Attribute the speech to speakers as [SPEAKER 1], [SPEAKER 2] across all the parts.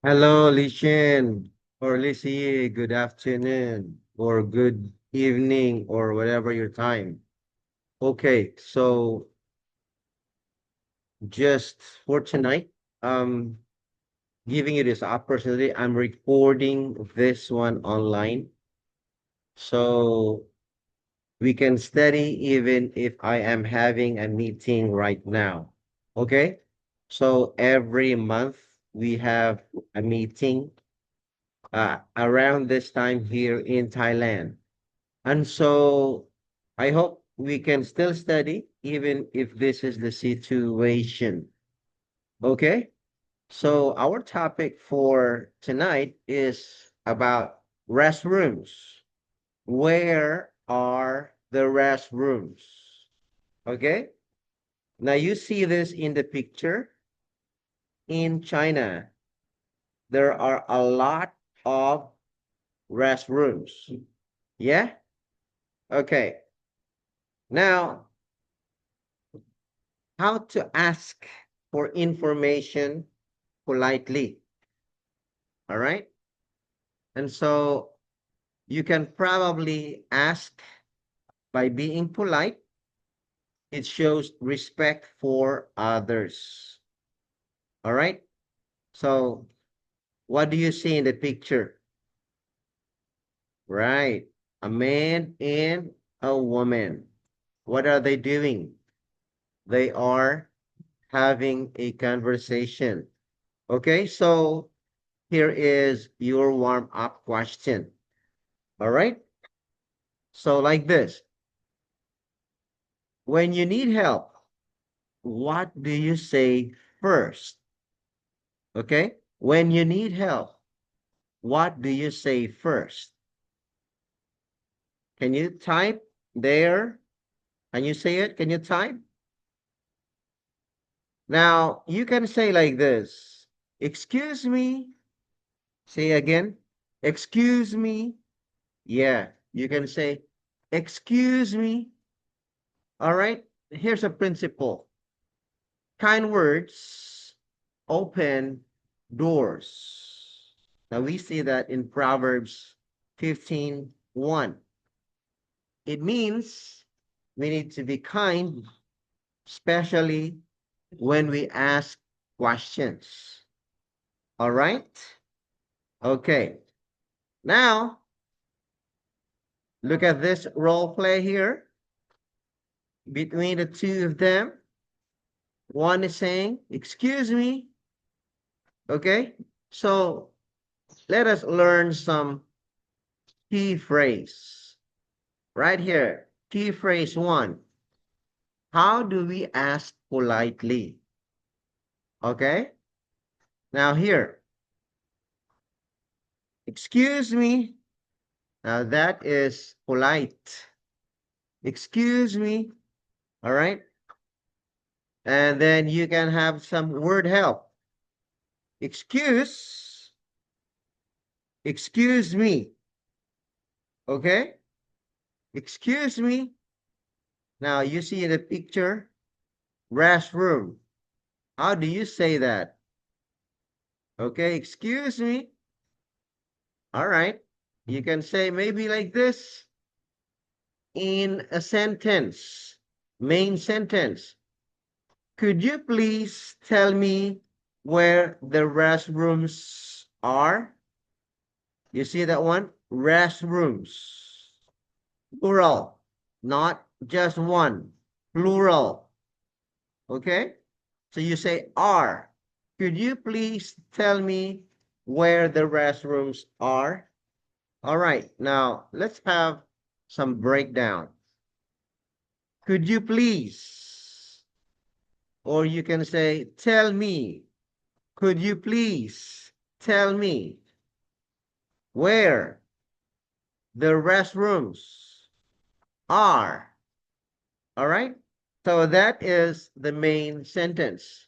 [SPEAKER 1] Hello, Lishin or Lissy. Good afternoon or good evening or whatever your time. Okay, so just for tonight, um, giving you this opportunity. I'm recording this one online, so we can study even if I am having a meeting right now. Okay, so every month we have a meeting around this time here in Thailand. And so I hope we can still study even if this is the situation. Okay? So our topic for tonight is about restrooms. Where are the restrooms? Okay? Now you see this in the picture in China. There are a lot of restrooms. Yeah? Okay. Now, how to ask for information politely. All right. And so you can probably ask by being polite. It shows respect for others. All right. So what do you see in the picture? Right. A man and a woman. What are they doing? They are having a conversation. Okay. So here is your warm up question. All right. So, like this, when you need help, what do you say first? Okay. When you need help, what do you say first? Can you type there? Can you say it? Can you type? Now, you can say like this. Excuse me. Say again. Excuse me. Yeah. You can say, excuse me. All right. Here's a principle. Kind words open doors. Now we see that in Proverbs 15:1. It means we need to be kind, especially when we ask questions. All right? Okay. Now, look at this role play here between the two of them. One is saying, excuse me. Okay? So let us learn some key phrase right here. Key phrase one. How do we ask politely? Okay. Now here, excuse me. Now that is polite. Excuse me. All right. And then you can have some word help. Excuse, excuse me. Okay. Excuse me. Now you see in the picture, restroom. How do you say that? Okay. Excuse me. All right. You can say maybe like this in a sentence, main sentence. Could you please tell me where the restrooms are? You see that one? Restrooms. Plural, not just one. Plural. Okay? So you say are. Could you please tell me where the restrooms are? All right. Now let's have some breakdown. Could you please? Or you can say, tell me. Could you please tell me where the restrooms are? All right. So that is the main sentence.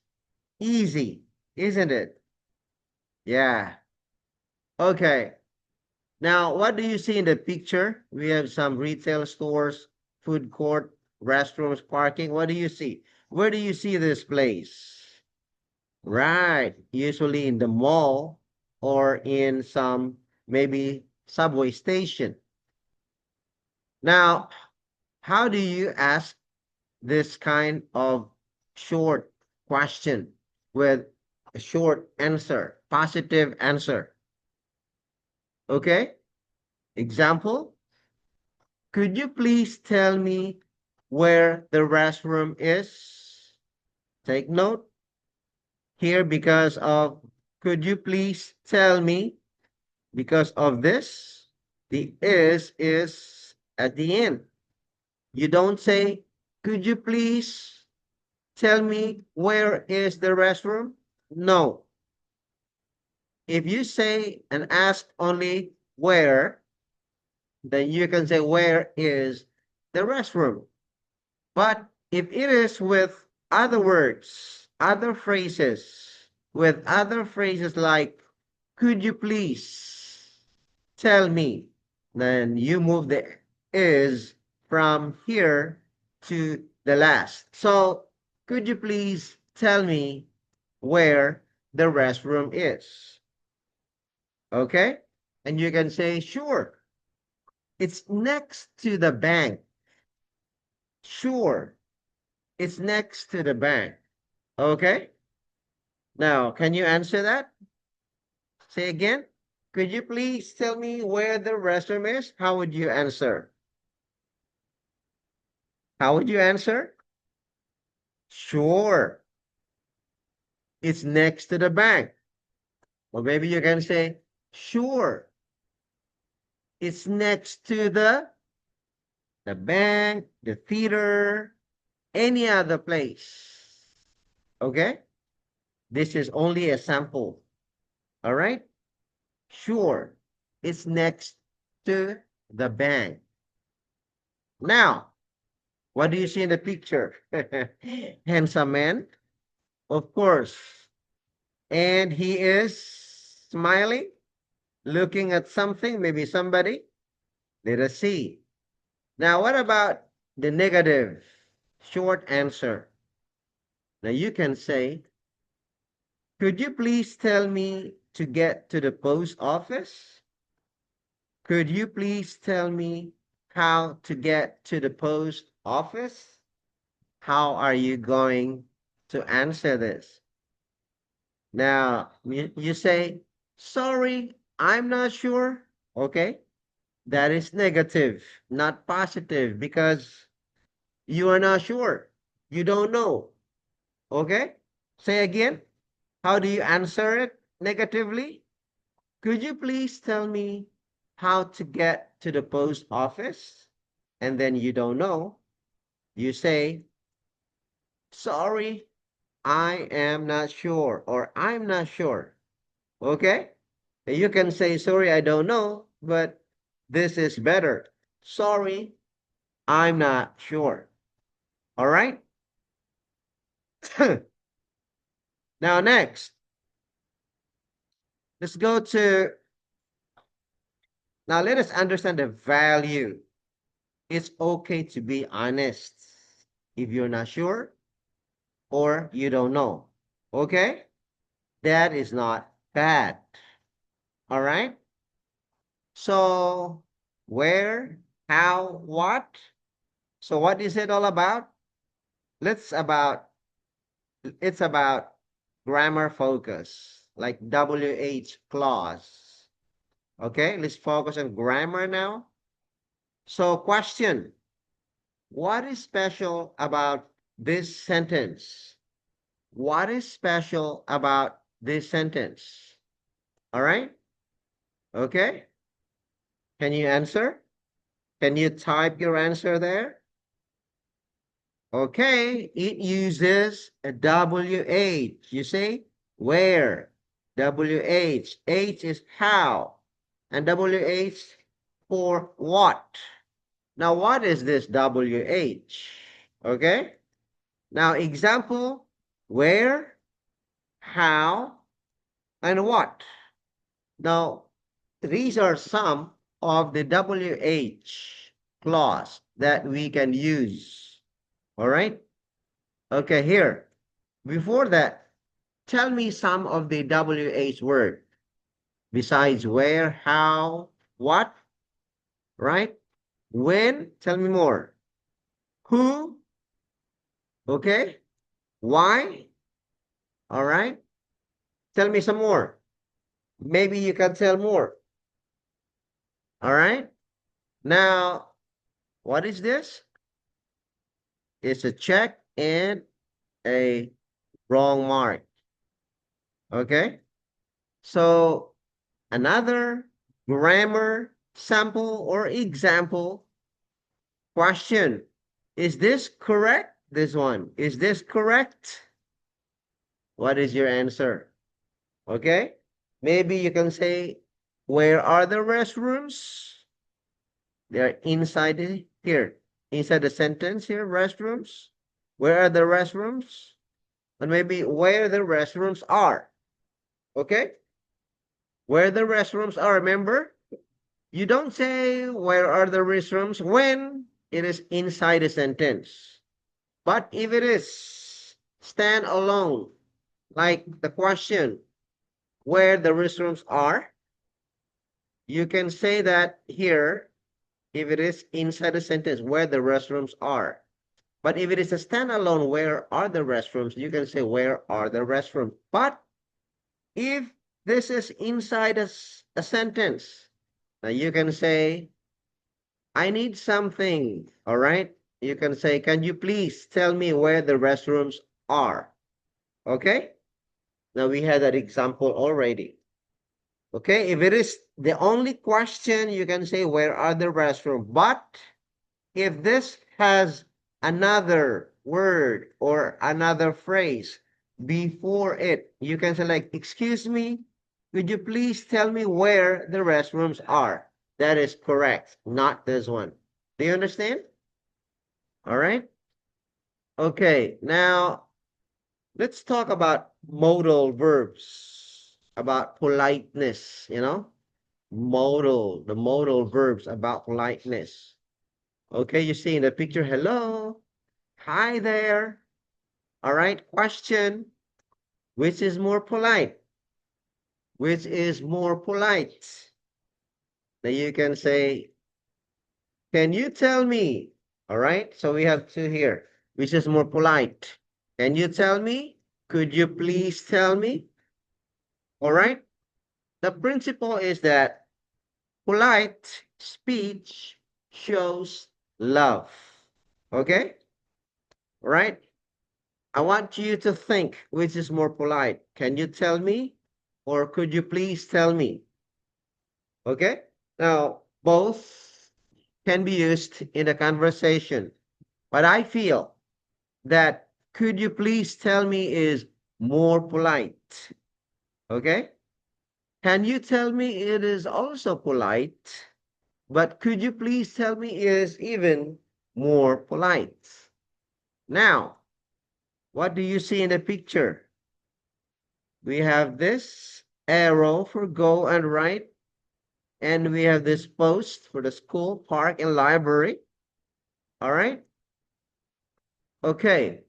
[SPEAKER 1] Easy, isn't it? Yeah. Okay. Now, what do you see in the picture? We have some retail stores, food court, restrooms, parking. What do you see? Where do you see this place? Right. Usually in the mall. or in some maybe subway station. Now, how do you ask this kind of short question with a short answer, positive answer? Okay? Example, could you please tell me where the restroom is? Take note here because of could you please tell me because of this the is at the end. You don't say could you please tell me where is the restroom? No. If you say and ask only where, then you can say where is the restroom. But if it is with other words, other phrases, with other phrases like, could you please tell me? Then you move the is from here to the last. So, could you please tell me where the restroom is? Okay? And you can say, sure, it's next to the bank. Sure, it's next to the bank. Okay? Now, can you answer that? Say again. Could you please tell me where the restroom is? How would you answer? How would you answer? Sure, it's next to the bank. Or maybe you can say, sure, it's next to the bank, the theater, any other place. Okay? This is only a sample. All right? Sure, it's next to the bank. Now, what do you see in the picture? Handsome man, of course. And he is smiling, looking at something, maybe somebody. Let us see. Now, what about the negative short answer? Now, you can say, could you please tell me to get to the post office? Could you please tell me how to get to the post office? How are you going to answer this? Now, you say, sorry, I'm not sure. Okay, that is negative, not positive, because you are not sure. You don't know. Okay, say again. How do you answer it negatively? Could you please tell me how to get to the post office? And then you don't know. You say, sorry, I am not sure, or I'm not sure. Okay? You can say, sorry, I don't know, but this is better. Sorry, I'm not sure. All right? Now, next, let's go to, now let us understand the value. It's okay to be honest if you're not sure or you don't know. Okay? That is not bad. All right? So, where, how, what? So, what is it all about? Let's about it's about grammar focus, like WH clause. Okay, let's focus on grammar now. So, question, what is special about this sentence? What is special about this sentence? All right, okay. Can you answer? Can you type your answer there? Okay, it uses a WH. You see, where? WH. H is how. And WH for what? Now, what is this WH? Okay. Now, example, where, how, and what? Now, these are some of the WH clause that we can use. All right. Okay, here. Before that, tell me some of the WH word. Besides where, how, what, right? When, tell me more. Who, okay? Why, all right? Tell me some more. Maybe you can tell more, all right? Now, what is this? It's a check and a wrong mark, okay? So, another grammar sample or example question. Is this correct? This one. Is this correct? What is your answer? Okay. Maybe you can say, where are the restrooms? They're here, inside the sentence here, restrooms. Where are the restrooms? And maybe where the restrooms are. Okay. Where the restrooms are, remember? You don't say where are the restrooms when it is inside a sentence. But if it is stand alone, like the question, where the restrooms are, you can say that here if it is inside a sentence where the restrooms are. But if it is a standalone, where are the restrooms, you can say where are the restrooms. But if this is inside a sentence, now you can say, I need something. All right. You can say, can you please tell me where the restrooms are? Okay. Now we had that example already. Okay. If it is the only question, you can say, where are the restrooms? But if this has another word or another phrase before it, you can say like, excuse me, could you please tell me where the restrooms are? That is correct, not this one. Do you understand? All right. Okay. Now let's talk about modal verbs, about politeness, the modal verbs about politeness. Okay. You see in the picture, hello, hi there. All right. Question, which is more polite? Which is more polite? Then you can say, can you tell me? All right. So we have two here, which is more polite. Can you tell me? Could you please tell me? All right. The principle is that polite speech shows love. Okay. All right. I want you to think which is more polite. Can you tell me? Or could you please tell me? Okay. Now, both can be used in a conversation, but I feel that could you please tell me is more polite. Okay. Can you tell me it is also polite, but could you please tell me is even more polite? Now, what do you see in the picture? We have this arrow for go and right, and we have this post for the school, park, and library. All right. Okay.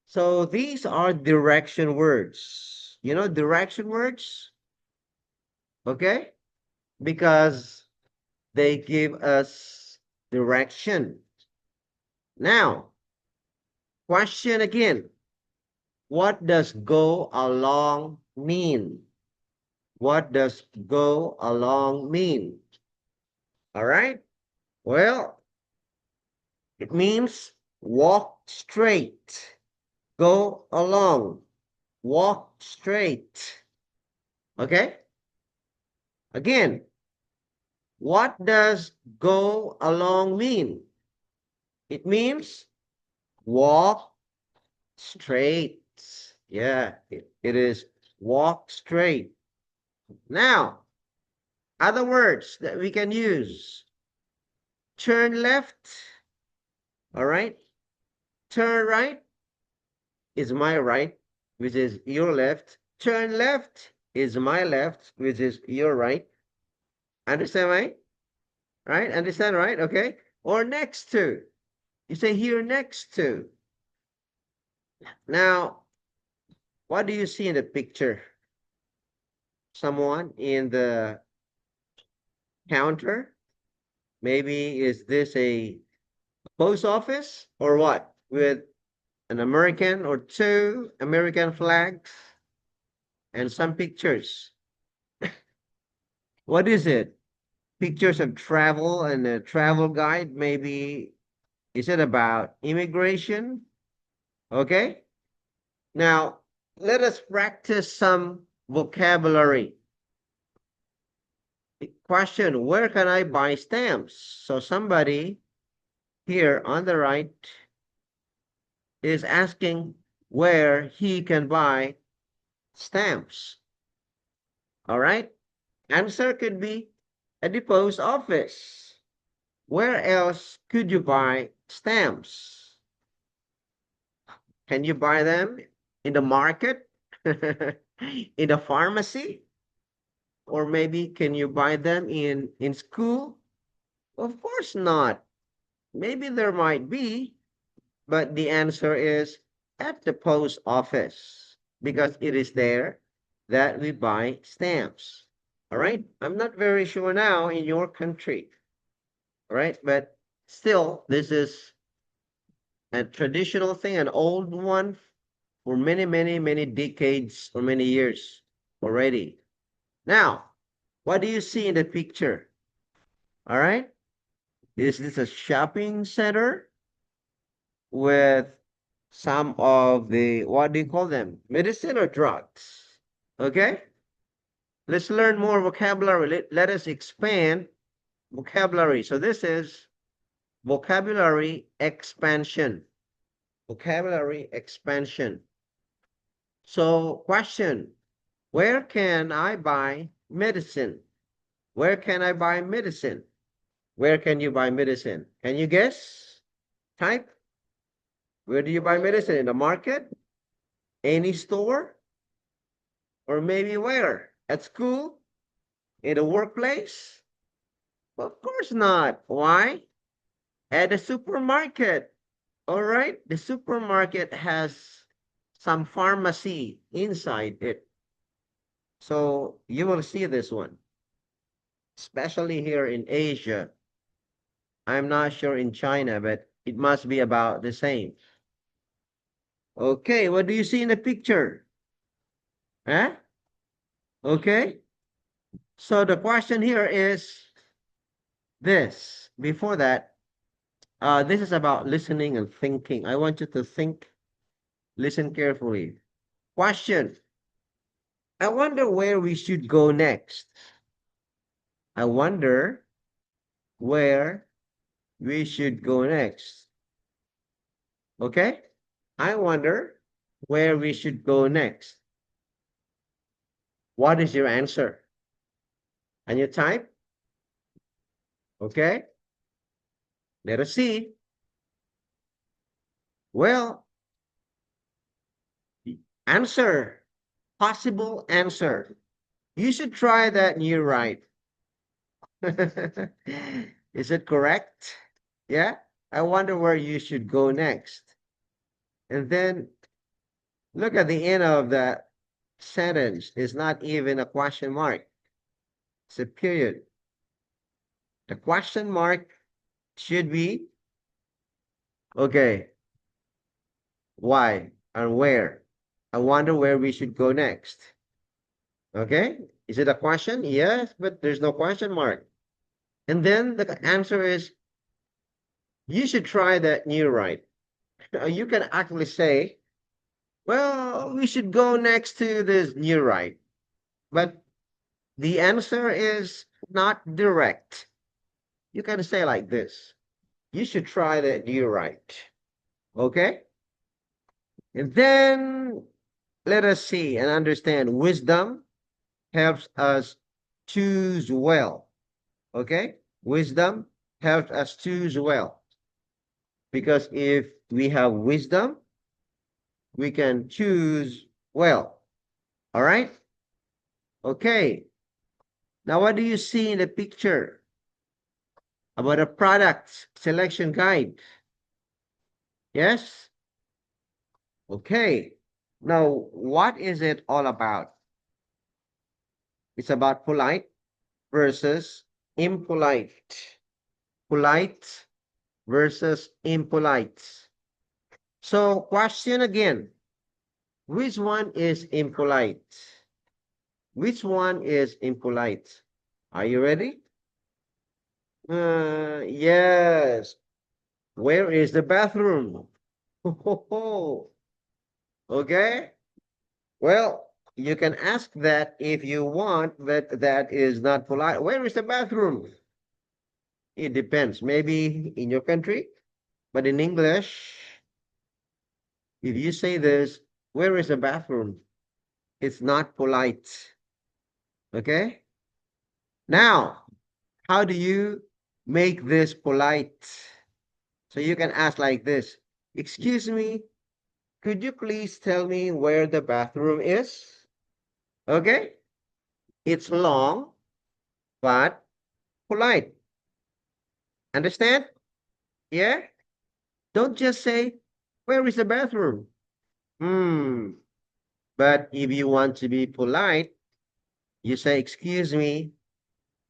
[SPEAKER 1] So these are direction words. You know, direction words. Okay. Because they give us direction. Now, question again. What does go along mean? What does go along mean? All right. Well, it means walk straight, go along, walk straight. Okay. Again, what does go along mean? It means walk straight. Yeah, it is walk straight. Now, other words that we can use. Turn left. All right. Turn right is my right, which is your left. Turn left is my left, which is your right. Understand, right? Right? Understand, right? Okay. Or next to. You say here next to. Now, what do you see in the picture? someone in the counter? Maybe is this a post office or what? With an American or two American flags and some pictures. What is it? Pictures of travel and a travel guide? Maybe is it about immigration? Okay. Now let us practice some vocabulary. Question: where can I buy stamps? So somebody here on the right is asking where he can buy stamps. All right. Answer could be at the post office. Where else could you buy stamps? Can you buy them in the market? In the pharmacy? Or maybe can you buy them in school? Of course not. Maybe there might be, but the answer is at the post office because it is there that we buy stamps. All right. I'm not very sure now in your country. All right. But still, this is a traditional thing, an old one for many, many, many decades or many years already. Now, what do you see in the picture? All right. Is this a shopping center with some of the, what do you call them? Medicine or drugs? Okay. Let's learn more vocabulary. Let us expand vocabulary. So this is vocabulary expansion. Vocabulary expansion. So question, where can I buy medicine? Where can I buy medicine? Where can you buy medicine? Can you guess? Type. Where do you buy medicine? In the market? Any store? Or maybe where? At school? In the workplace? Of course not. Why? At the supermarket. All right. The supermarket has some pharmacy inside it. So you will see this one, especially here in Asia. I'm not sure in China, but it must be about the same. Okay, what do you see in the picture? Huh? Okay. So the question here is this. Before that, this is about listening and thinking. I want you to think, listen carefully. Question. I wonder where we should go next. I wonder where we should go next. Okay? I wonder where we should go next. What is your answer? And you type? Okay? Let us see. Well, answer. Possible answer. You should try that and you're right. Is it correct? Yeah? I wonder where you should go next. And then look at the end of the sentence. It's not even a question mark. It's a period. The question mark should be, okay, why and where? I wonder where we should go next. Okay? Is it a question? Yes, but there's no question mark. And then the answer is, you should try that new right. You can actually say, well, we should go next to this new right. But the answer is not direct. You can say like this. You should try that new right. Okay? And then let us see and understand wisdom helps us choose well. Okay? Wisdom helps us choose well. Because if we have wisdom, we can choose well. All right? Okay. Now, what do you see in the picture about a product selection guide? Yes? Okay. Now, what is it all about? It's about polite versus impolite. Polite versus impolite. So, question again. Which one is impolite? Which one is impolite? Are you ready? Yes. Where is the bathroom? Okay. Well, you can ask that if you want, but that is not polite. Where is the bathroom? It depends. Maybe in your country, but in English, if you say this, where is the bathroom? It's not polite. Okay. Now, how do you make this polite? So you can ask like this. Excuse me, could you please tell me where the bathroom is? Okay. It's long, but polite. Understand? Yeah? Don't just say, where is the bathroom? Hmm. But if you want to be polite, you say, excuse me,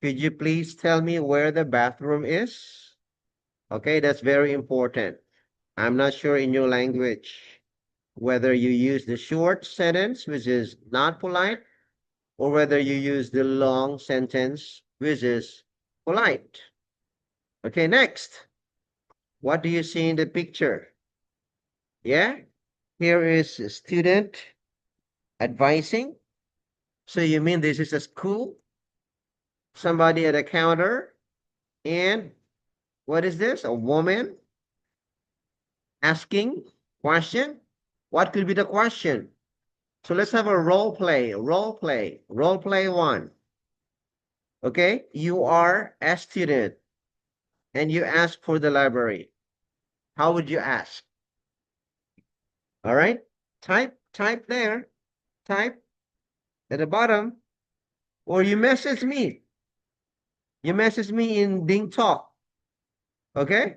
[SPEAKER 1] could you please tell me where the bathroom is? Okay, that's very important. I'm not sure in your language whether you use the short sentence, which is not polite, or whether you use the long sentence, which is polite. Okay, next. What do you see in the picture? Yeah, here is a student advising. So you mean this is a school? Somebody at a counter? And what is this? A woman asking question? What could be the question? So let's have a role play, role play one. Okay, you are a student and you ask for the library. How would you ask? All right, type there, type at the bottom, or you message me. You message me in Ding Talk. Okay,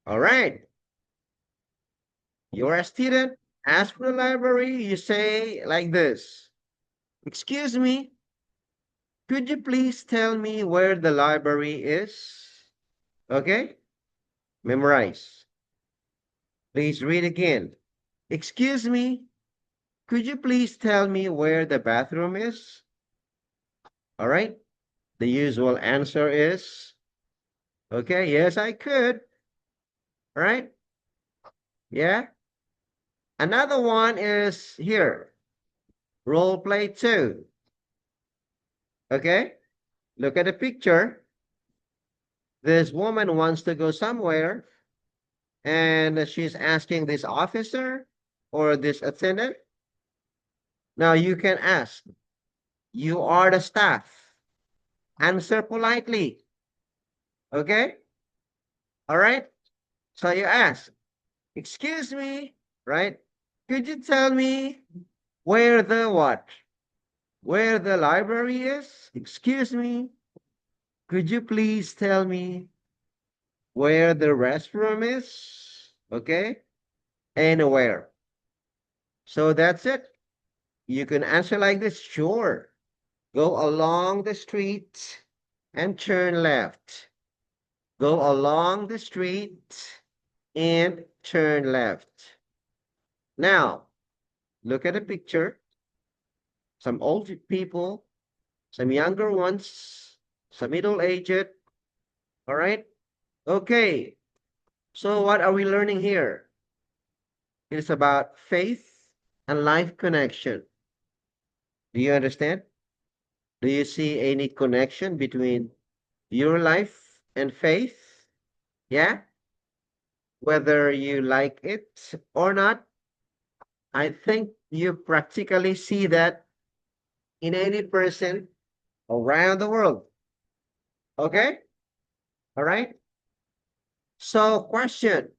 [SPEAKER 1] all right. You're a student, ask for the library, you say like this. Excuse me, could you please tell me where the library is? Okay, memorize. Please read again. Excuse me, could you please tell me where the bathroom is? All right, the usual answer is, okay, yes, I could. All right, yeah. Another one is here, role play two. Okay, look at the picture. This woman wants to go somewhere and she's asking this officer or this attendant. Now you can ask, you are the staff. Answer politely. Okay? All right? So you ask, excuse me, right? Could you tell me where the what? Where the library is? Excuse me. Could you please tell me where the restroom is? Okay? Anywhere. So that's it. You can answer like this, sure. Go along the street and turn left. Go along the street and turn left. Now, look at the picture. Some old people, some younger ones, some middle-aged. All right? Okay. So what are we learning here? It's about faith and life connection. Do you understand? Do you see any connection between your life and faith? Yeah? Whether you like it or not, I think you practically see that in any person around the world. Okay? All right? So, question,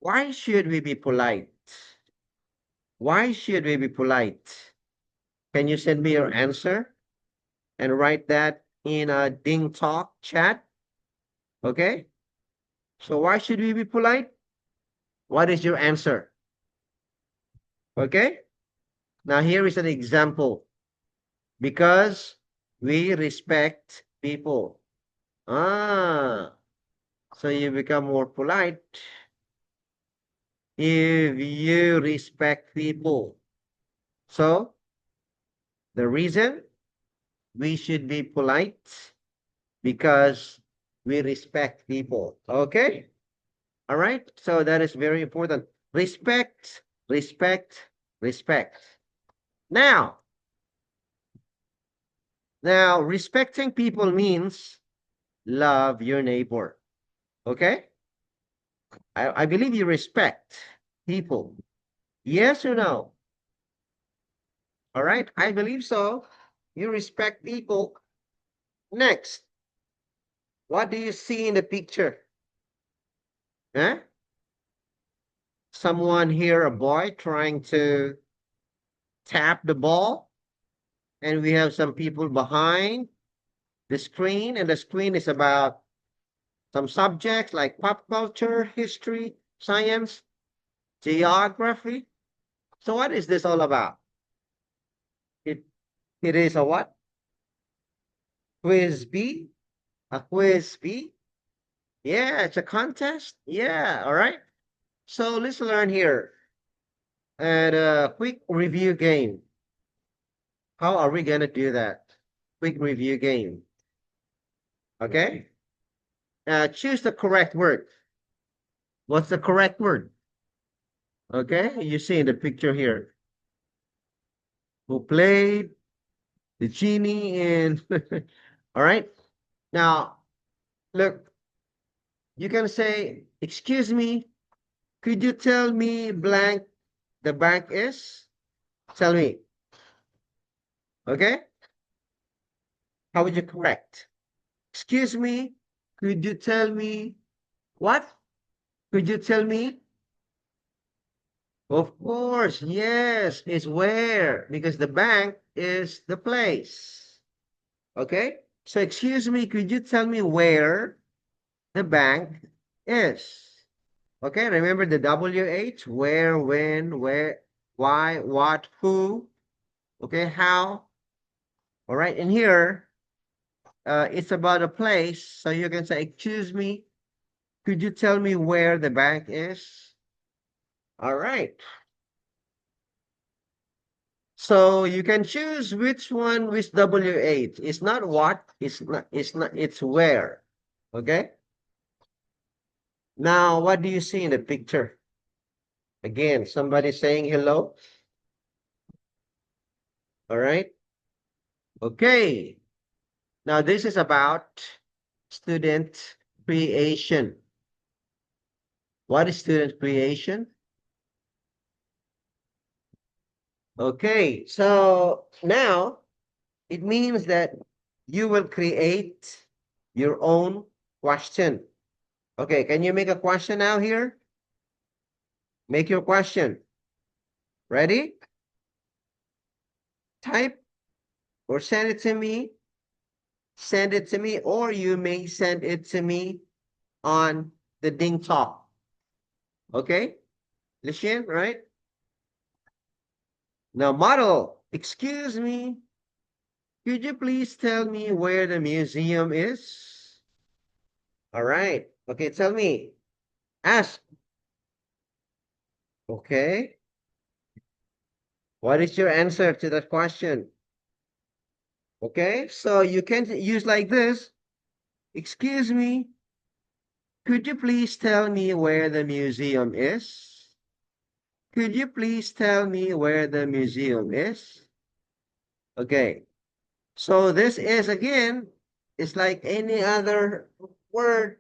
[SPEAKER 1] why should we be polite? Why should we be polite? Can you send me your answer and write that in a Ding Talk chat? Okay? So, why should we be polite? What is your answer? Okay? Now, here is an example. Because we respect people. Ah, so you become more polite if you respect people. So the reason we should be polite because we respect people. Okay? All right? So that is very important. Respect, respect, respect. Now, now respecting people means love your neighbor. Okay? I believe you respect people. Yes or no? All right? I believe so. You respect people. Next, what do you see in the picture? Huh? Someone here, a boy trying to tap the ball, and we have some people behind the screen, and the screen is about some subjects like pop culture, history, science, geography. So what is this all about? It it is a what? Quiz B? A quiz B? Yeah, it's a contest. Yeah, all right. So let's learn here. And a quick review game. How are we gonna do that? Quick review game. Okay. Choose the correct word. What's the correct word? Okay, you see in the picture here. Who played the genie in all right. Now look, you can say, excuse me, could you tell me blank the bank is? Tell me. Okay? How would you correct? Excuse me, could you tell me what? Could you tell me? Of course, yes, it's where, because the bank is the place. Okay? So excuse me, could you tell me where the bank is? Okay, remember the WH, where, when, where, why, what, who, okay, how. All right, and here it's about a place. So you can say, excuse me, could you tell me where the bank is? All right. So you can choose which one with WH. It's not what, it's where. Okay. Now, what do you see in the picture? Again, somebody saying hello. All right. Okay. Now, this is about student creation. What is student creation? Okay. So now it means that you will create your own question. Okay. Can you make a question now here? Make your question. Ready? Type or send it to me. Send it to me, or you may send it to me on the Ding Talk. Okay? Listen, right? Now, model, excuse me, could you please tell me where the museum is? All right. Okay, tell me. Ask. Okay. What is your answer to that question? Okay, so you can use like this. Excuse me, could you please tell me where the museum is? Could you please tell me where the museum is? Okay. So this is again, it's like any other word.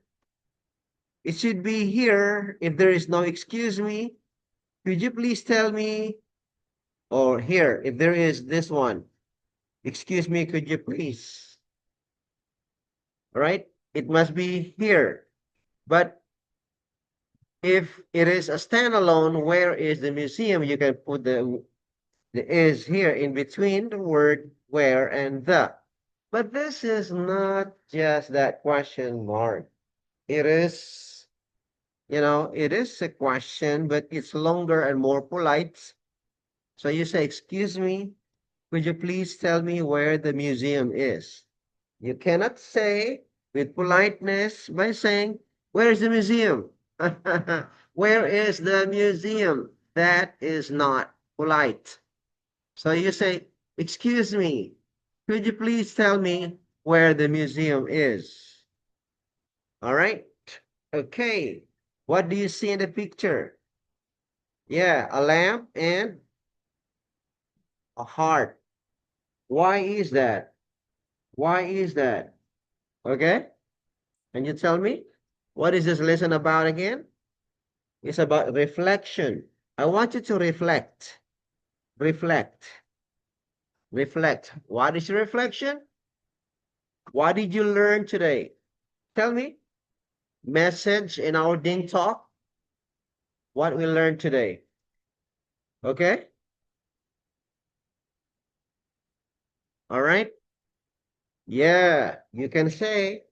[SPEAKER 1] It should be here. If there is no excuse me, could you please tell me? Or here, if there is this one, excuse me, could you please? All right. It must be here. But if it is a standalone, where is the museum? You can put the is here in between the word where and the. But this is not just that question mark. It is, it is a question, but it's longer and more polite. So you say, excuse me, Could you please tell me where the museum is? You cannot say with politeness by saying, where is the museum? Where is the museum? That is not polite. So you say, excuse me, could you please tell me where the museum is? All right. Okay. What do you see in the picture? Yeah, a lamp and a heart. Why is that? Why is that? Okay. Can you tell me? What is this lesson about again? It's about reflection. I want you to reflect. Reflect. Reflect. What is reflection? What did you learn today? Tell me. Message in our Ding Talk. What we learned today. Okay? All right? Yeah, you can say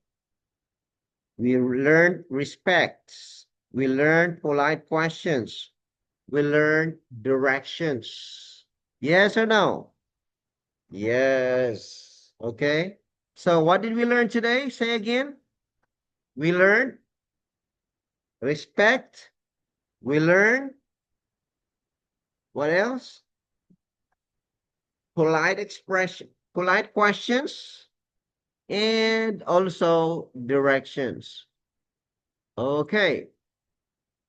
[SPEAKER 1] we learned respects. We learned polite questions. We learned directions. Yes or no? Yes. Okay. So what did we learn today? Say again. We learned respect. We learned what else? Polite expression, polite questions, and also directions. Okay.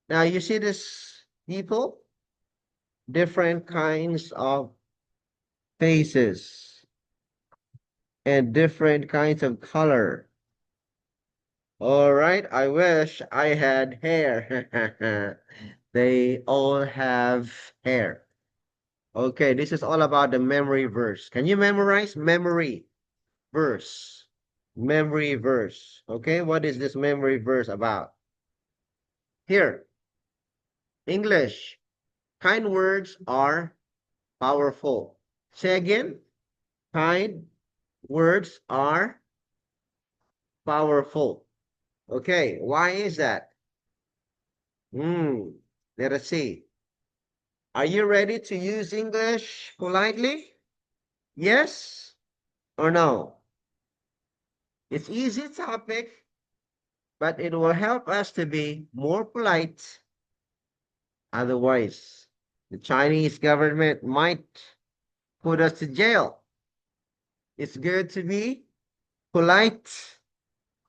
[SPEAKER 1] Now you see this people, different kinds of faces and different kinds of color. All right. I wish I had hair. They all have hair. Okay, this is all about the memory verse. Can you memorize memory verse? Memory verse. Okay, what is this memory verse about? Here, English. Kind words are powerful. Say again. Kind words are powerful. Okay, why is that? Hmm, let us see. Are you ready to use English politely? Yes or no? It's easy topic, but it will help us to be more polite. Otherwise, the Chinese government might put us to jail. It's good to be polite.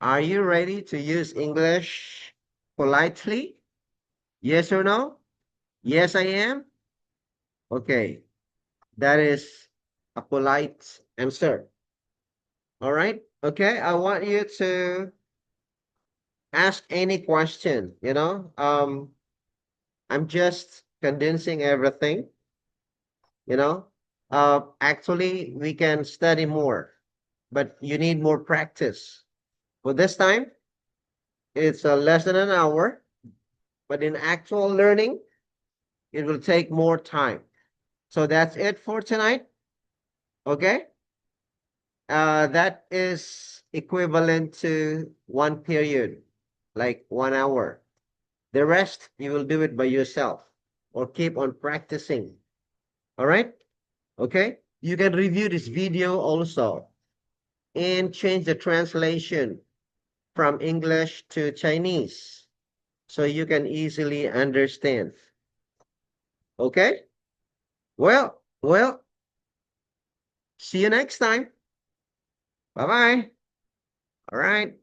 [SPEAKER 1] Are you ready to use English politely? Yes or no? Yes, I am. Okay, that is a polite answer. All right. Okay, I want you to ask any question. I'm just condensing everything. you know Actually we can study more, but you need more practice. For this time it's less than an hour, but in actual learning it will take more time. So that's it for tonight. Okay, that is equivalent to one period, like 1 hour. The rest you will do it by yourself or keep on practicing. All right. Okay, you can review this video also and change the translation from English to Chinese so you can easily understand. Okay? Well, see you next time. Bye bye. All right.